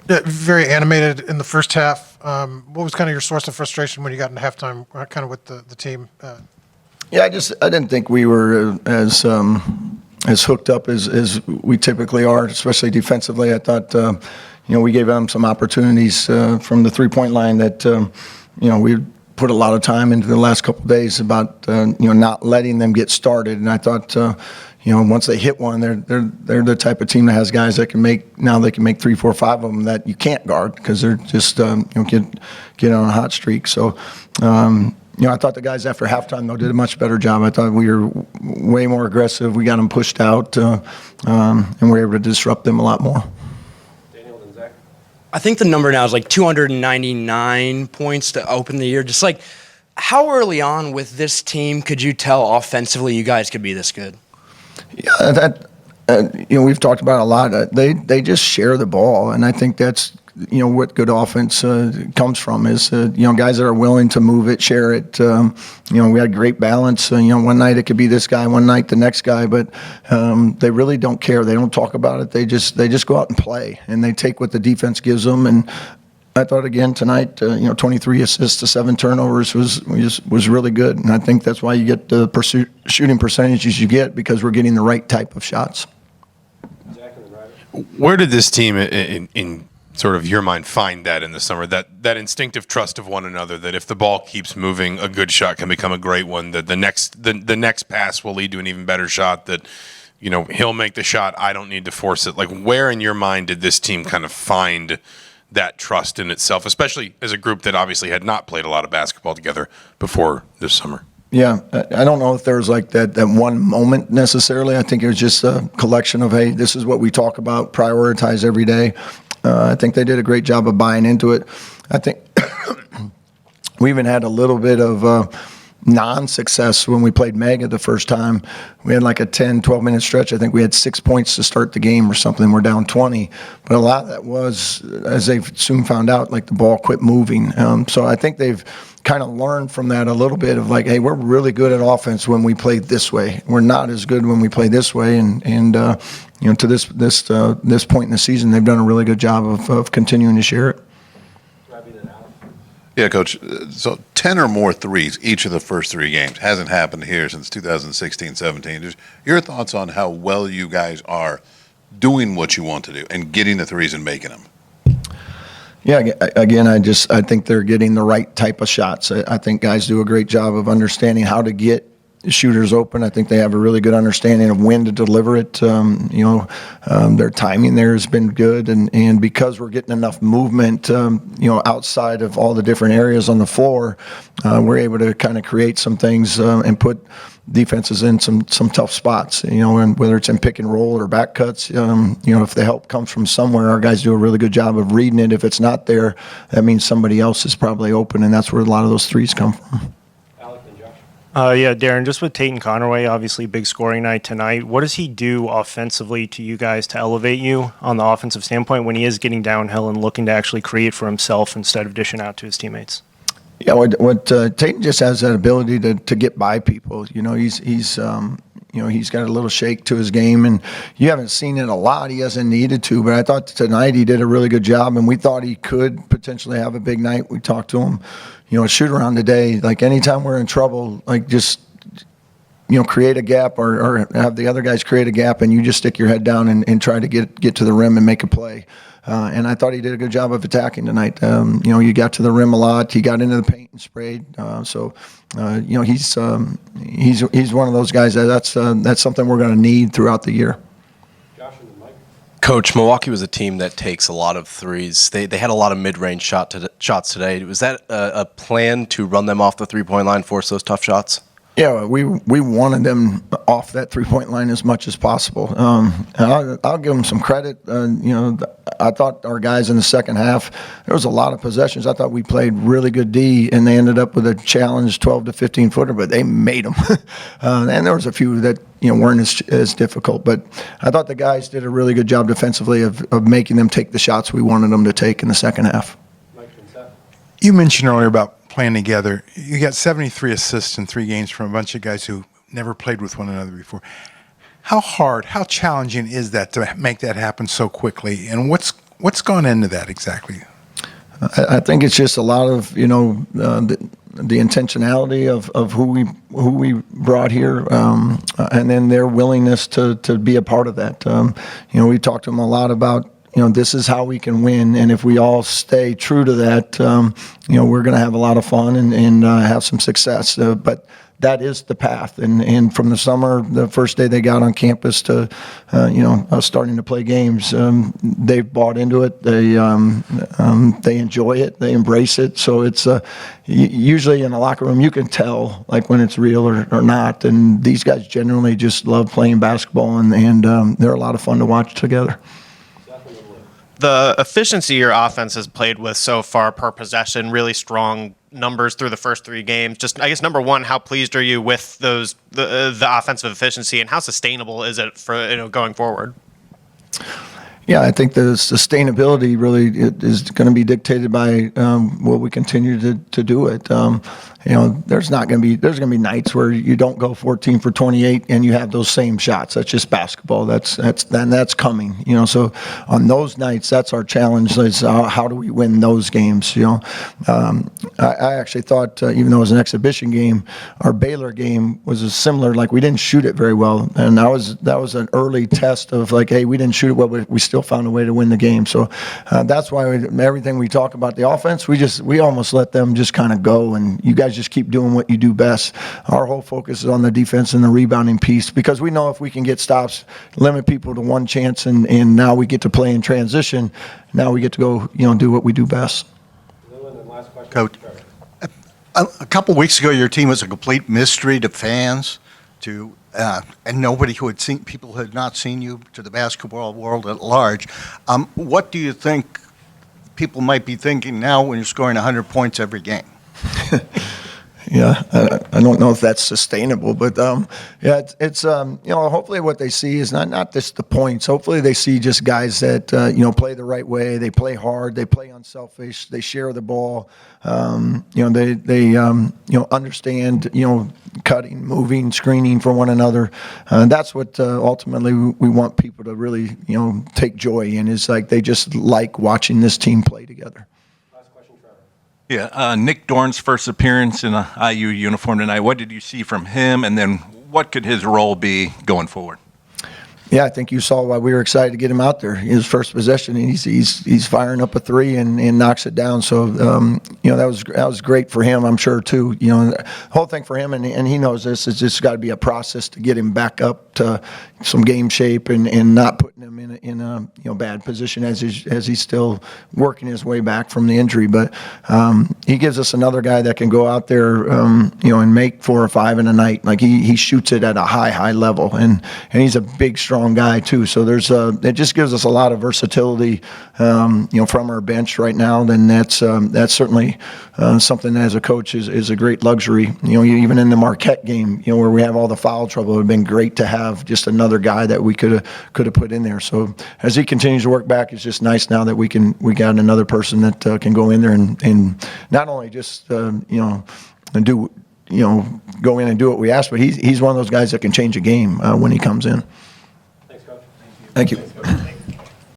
Yeah, very animated in the first half. What was kind of your source of frustration when you got into halftime, kind of with the team? Yeah, I didn't think we were as hooked up as we typically are, especially defensively. I thought we gave them some opportunities from the 3-point line that we put a lot of time into the last couple of days about not letting them get started. And I thought once they hit one, they're the type of team that has guys that can make 3, 4, 5 of them that you can't guard because they're just get on a hot streak. So. I thought the guys after halftime, though, did a much better job. I thought we were way more aggressive. We got them pushed out, and we were able to disrupt them a lot more. Daniel and Zach? I think the number now is like 299 points to open the year. Just like, how early on with this team could you tell offensively you guys could be this good? Yeah, we've talked about it a lot. They just share the ball, and I think that's what good offense comes from is guys that are willing to move it, share it. We had great balance. One night it could be this guy, one night the next guy, but they really don't care. They don't talk about it. They just go out and play, and they take what the defense gives them. And I thought again tonight, 23 assists to 7 turnovers was really good, and I think that's why you get the shooting percentages you get because we're getting the right type of shots. Where did this team in sort of your mind find that in the summer, that instinctive trust of one another, that if the ball keeps moving, a good shot can become a great one, that the next pass will lead to an even better shot, that he'll make the shot, I don't need to force it? Like, where in your mind did this team kind of find that trust in itself, especially as a group that obviously had not played a lot of basketball together before this summer? Yeah, I don't know if there was like that one moment necessarily. I think it was just a collection of, hey, this is what we talk about, prioritize every day. I think they did a great job of buying into it. I think we even had a little bit of non-success when we played Mega the first time. We had like a 10, 12-minute stretch. I think we had 6 points to start the game or something. We're down 20. But a lot of that was, as they soon found out, like the ball quit moving. So I think they've kind of learned from that a little bit of like, hey, we're really good at offense when we play this way. We're not as good when we play this way. And to this point in the season, they've done a really good job of continuing to share it. Yeah, Coach. So 10 or more threes each of the first 3 games hasn't happened here since 2016-17. Just your thoughts on how well you guys are doing what you want to do and getting the threes and making them. Yeah, again, I think they're getting the right type of shots. I think guys do a great job of understanding how to get shooters open. I think they have a really good understanding of when to deliver it. Their timing there has been good, and because we're getting enough movement, outside of all the different areas on the floor, we're able to kind of create some things and put defenses in some tough spots. And whether it's in pick and roll or back cuts, if the help comes from somewhere, our guys do a really good job of reading it. If it's not there, that means somebody else is probably open, and that's where a lot of those threes come from. Yeah, Darren, just with Tate Conaway, obviously big scoring night tonight. What does he do offensively to you guys to elevate you on the offensive standpoint when he is getting downhill and looking to actually create for himself instead of dishing out to his teammates? Yeah, what Tate just has that ability to get by people. He's got a little shake to his game, and you haven't seen it a lot. He hasn't needed to, but I thought tonight he did a really good job, and we thought he could potentially have a big night. We talked to him, shoot around today. Like anytime we're in trouble, like just create a gap or have the other guys create a gap, and you just stick your head down and try to get to the rim and make a play. And I thought he did a good job of attacking tonight. You got to the rim a lot. He got into the paint and sprayed. He's one of those guys that's something we're going to need throughout the year. Coach, Milwaukee was a team that takes a lot of threes. They had a lot of mid-range shots today. Was that a plan to run them off the three-point line, force those tough shots? Yeah, we wanted them off that three-point line as much as possible. I'll give them some credit. I thought our guys in the second half, there was a lot of possessions. I thought we played really good D, and they ended up with a challenge 12 to 15-footer, but they made them. And there was a few that weren't as difficult. But I thought the guys did a really good job defensively of making them take the shots we wanted them to take in the second half. You mentioned earlier about playing together. You got 73 assists in 3 games from a bunch of guys who never played with one another before. How hard, how challenging is that to make that happen so quickly? And what's What's gone into that exactly? I think it's just a lot of the intentionality of who we brought here, and then their willingness to be a part of that. We talked to them a lot about this is how we can win, and if we all stay true to that, we're going to have a lot of fun and have some success. But that is the path, and from the summer, the first day they got on campus to us starting to play games, they've bought into it. They enjoy it, they embrace it. So it's usually in the locker room you can tell like when it's real or not. And these guys generally just love playing basketball, and they're a lot of fun to watch together. The efficiency your offense has played with so far per possession, really strong numbers through the first 3 games. Just, I guess, number one, how pleased are you with the offensive efficiency, and how sustainable is it for going forward? Yeah, I think the sustainability really is going to be dictated by what we continue to do it. There's going to be nights where you don't go 14 for 28 and you have those same shots. That's just basketball. That's coming. So on those nights, that's our challenge. Is how do we win those games? I actually thought, even though it was an exhibition game, our Baylor game was similar. Like we didn't shoot it very well, and that was an early test of like, hey, we didn't shoot it well, but we still found a way to win the game. So that's why everything we talk about the offense, we almost let them just kind of go, and you guys just keep doing what you do best. Our whole focus is on the defense and the rebounding piece, because we know if we can get stops, limit people to one chance, and now we get to play in transition. Now we get to go, do what we do best. Coach, a couple weeks ago, your team was a complete mystery to fans, and nobody people who had not seen you, to the basketball world at large. What do you think people might be thinking now when you're scoring 100 points every game? Yeah, I don't know if that's sustainable, but it's hopefully what they see is not just the points. Hopefully they see just guys that play the right way, they play hard, they play unselfish, they share the ball. They understand cutting, moving, screening for one another. That's what ultimately we want people to really take joy in, is like they just like watching this team play together. Yeah, Nick Dorn's first appearance in an IU uniform tonight. What did you see from him, and then what could his role be going forward? Yeah, I think you saw why we were excited to get him out there. His first possession, he's firing up a three and knocks it down. So that was great for him, I'm sure too. The whole thing for him, and he knows this, is just got to be a process to get him back up to some game shape and not putting him in a bad position as he's still working his way back from the injury. But he gives us another guy that can go out there and make 4 or 5 in a night. Like he shoots it at a high level, and he's a big, strong guy too. So it just gives us a lot of versatility from our bench right now. Then that's certainly something that as a coach is a great luxury. Even in the Marquette game, where we have all the foul trouble, it would have been great to have just another guy that we could have put in there. So as he continues to work back, it's just nice now that we got another person that can go in there and not only just and do go in and do what we ask, but he's one of those guys that can change a game when he comes in. Thanks, Coach. Thank you.